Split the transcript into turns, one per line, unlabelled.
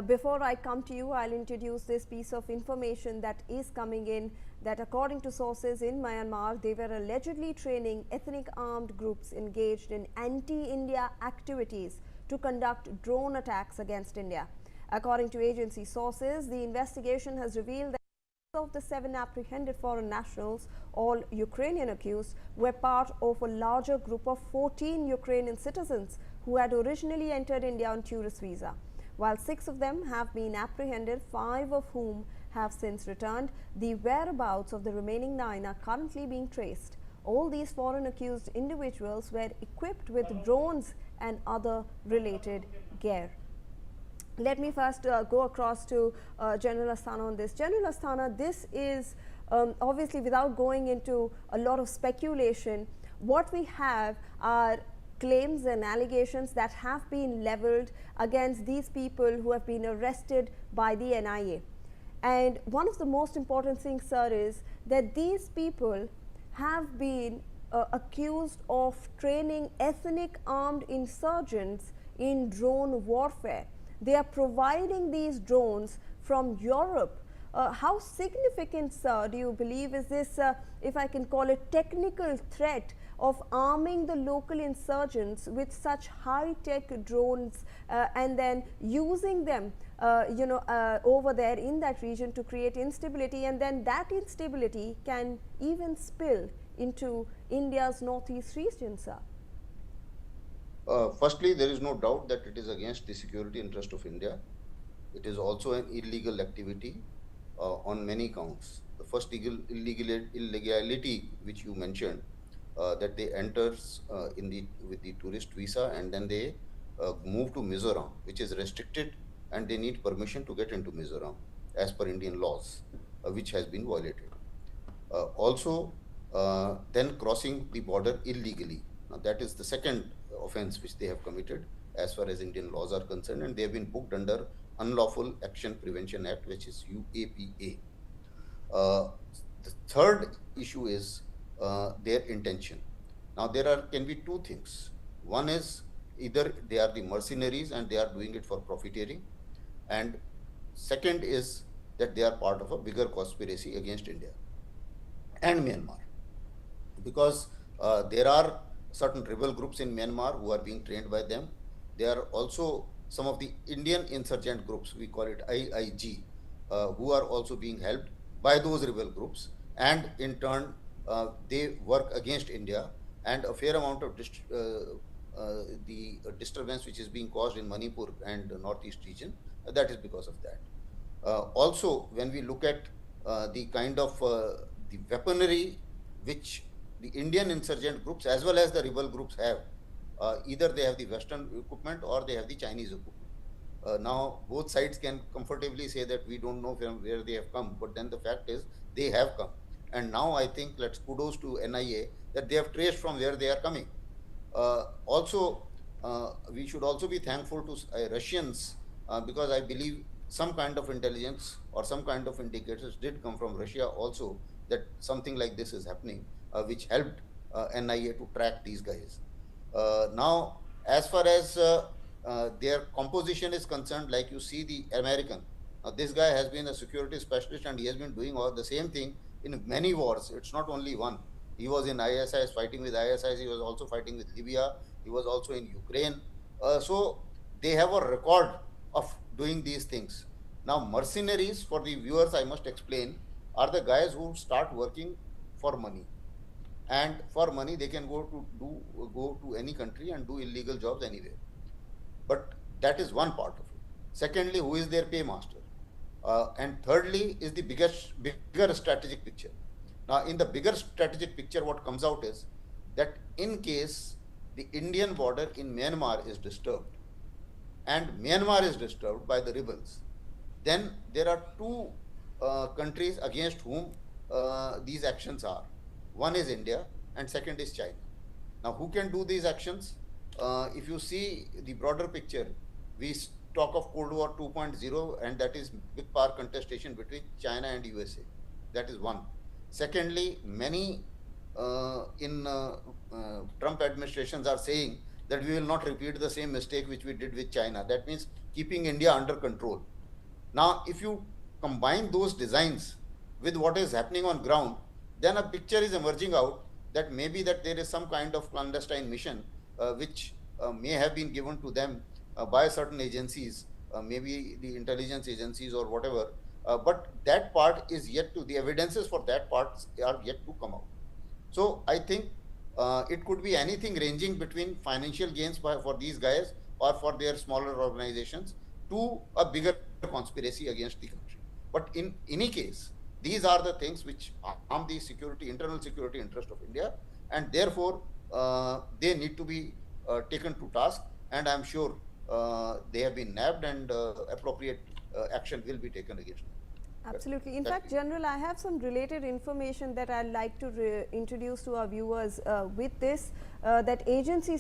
Before I come to you, I'll introduce this piece of information that is coming in, that according to sources in Myanmar, they were allegedly training ethnic armed groups engaged in anti-India activities to conduct drone attacks against India. According to agency sources, the investigation has revealed that of the 7 apprehended foreign nationals, all Ukrainian accused, were part of a larger group of 14 Ukrainian citizens who had originally entered India on tourist visa. While 6 of them have been apprehended, 5 of whom have since returned, the whereabouts of the remaining 9 are currently being traced. All these foreign accused individuals were equipped with drones and other related gear. Let me first go across to General Asthana on this. General Asthana, this is obviously, without going into a lot of speculation, what we have are claims and allegations that have been leveled against these people who have been arrested by the NIA. And one of the most important things, sir, is that these people have been accused of training ethnic armed insurgents in drone warfare. They are providing these drones from Europe. How significant, sir, do you believe is this, if I can call it, technical threat of arming the local insurgents with such high-tech drones and then using them, over there in that region to create instability, and then that instability can even spill into India's northeast region, sir?
Firstly, there is no doubt that it is against the security interest of India. It is also an illegal activity on many counts. The first illegality which you mentioned, that they enters with the tourist visa and then they move to Mizoram, which is restricted, and they need permission to get into Mizoram as per Indian laws, which has been violated. Also, then crossing the border illegally. Now, that is the second offense which they have committed as far as Indian laws are concerned, and they have been booked under Unlawful Action Prevention Act, which is UAPA. The third issue is their intention. Now, there can be two things. One is either they are the mercenaries and they are doing it for profiteering, and second is that they are part of a bigger conspiracy against India and Myanmar, because there are certain rebel groups in Myanmar who are being trained by them. There are also some of the Indian insurgent groups, we call it IIG, who are also being helped by those rebel groups, and in turn they work against India, and a fair amount of the disturbance which is being caused in Manipur and the northeast region, that is because of that. Also, when we look at the kind of the weaponry which the Indian insurgent groups as well as the rebel groups have, either they have the Western equipment or they have the Chinese equipment. Now, both sides can comfortably say that we don't know from where they have come, but then the fact is they have come. And now I think let's kudos to NIA that they have traced from where they are coming. Also, we should also be thankful to Russians because I believe some kind of intelligence or some kind of indicators did come from Russia also that something like this is happening, which helped NIA to track these guys. Now, as far as their composition is concerned, like you see the American, this guy has been a security specialist and he has been doing all the same thing in many wars. It's not only one. He was in ISIS, fighting with ISIS. He was also fighting with Libya. He was also in Ukraine. So they have a record of doing these things. Now, mercenaries, for the viewers, I must explain, are the guys who start working for money. And for money, they can go to any country and do illegal jobs anywhere. But that is one part of it. Secondly, who is their paymaster? And thirdly is the bigger strategic picture. Now, in the bigger strategic picture, what comes out is that in case the Indian border in Myanmar is disturbed and Myanmar is disturbed by the rebels, then there are two countries against whom these actions are. One is India and second is China. Now, who can do these actions? If you see the broader picture, we talk of Cold War 2.0, and that is big power contestation between China and USA. That is one. Secondly, many in Trump administrations are saying that we will not repeat the same mistake which we did with China. That means keeping India under control. Now, if you combine those designs with what is happening on ground, then a picture is emerging out that maybe that there is some kind of clandestine mission which may have been given to them by certain agencies, maybe the intelligence agencies or whatever. But that part is yet to, the evidences for that part are yet to come out. So I think it could be anything ranging between financial gains for these guys or for their smaller organizations to a bigger conspiracy against the country. But in any case, these are the things which harm the security, internal security interest of India, and therefore they need to be taken to task. And I'm sure they have been nabbed, and appropriate action will be taken against them.
Absolutely. In
That's
fact, General, I have some related information that I'd like to introduce to our viewers with this, that agencies